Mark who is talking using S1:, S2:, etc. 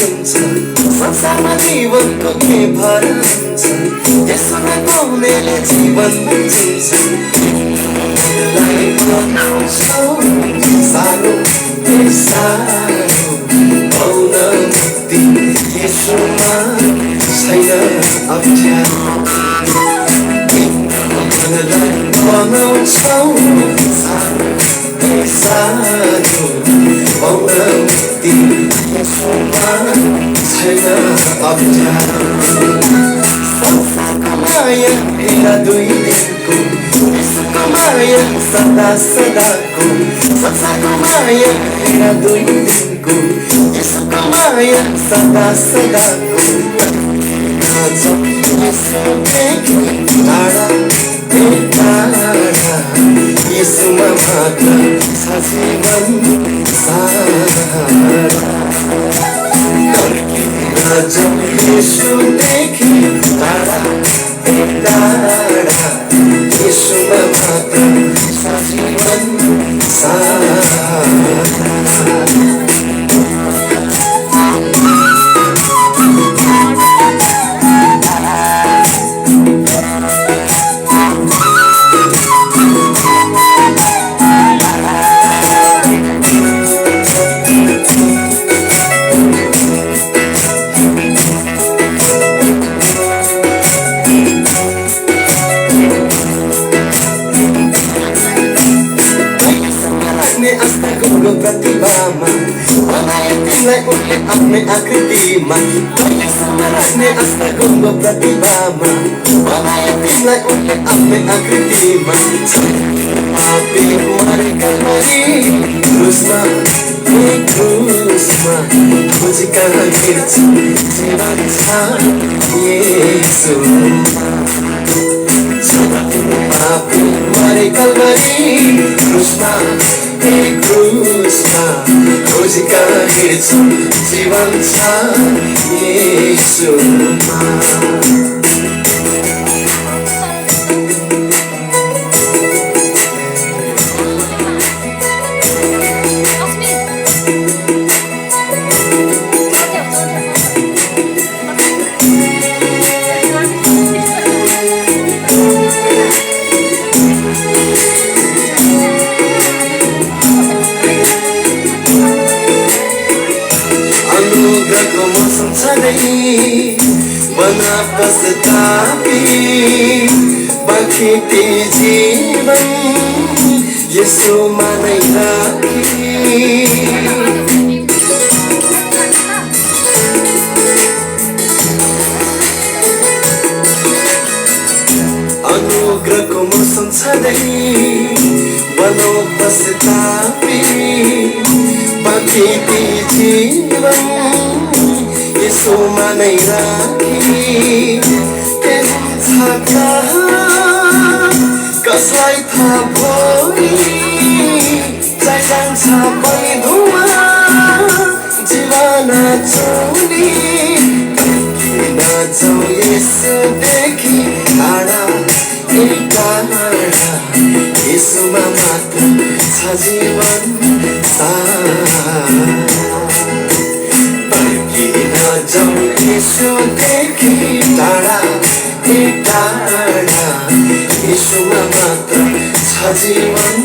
S1: हुन्छ संसारमा जीवनको के भरम छ यसोलाई पाउनेले जीवन जिन्छ सानो सानो पाउन मुक्ति यसोमा छैन अप्ठ्यारो मनलाई बनाउँछौ सानो सानो पाउन मुक्ति यसोमा छैन अप्ठ्यारो माया हेरा दुई दिनको यसोको माया सदा सदाको संसारको माया हेरा दुई दिनको यसोको माया सदा सदाको यसोदेखि टाढा टाढा यसोमा मात्र छ जीवन यसोदेखि टाढा टाढा यसोमा मात्र छ जीवन प्रतिभामा बनायो तिमीलाई उनले आफ्नै आकृतिमा राख्ने आस्था गुणको प्रतिभामा बनायो तिमीलाई उनले आफ्नै आकृतिमा पापी मरेका मरी क्रुसमा क्रुसमा खोजी कहाँ गिर्छ जीवन छ येशूमा पापी मरेका मरी क्रुसमा क्रुसमा खोजी कहाँ गिर्छ जीवन छ येशूमा अनुग्रहको मौसम छँदै बना पछतापी बाँकी जीवन यसोमा नै राखी अनुग्रहको मौसम छँदै बनाऊ पछतापी बाँकी जीवन यसोमा नै राखी के हुन्छ कसलाई थाहा भोलि जाइ जान्छ पनि धुवा जीवन चोली नजाऊ यसोदेखि टाढा टाढा यसोमा मात्र छ जीवन नजाऊ यसोदेखि टाढा टाढा यसोमा मात्र छ जीवन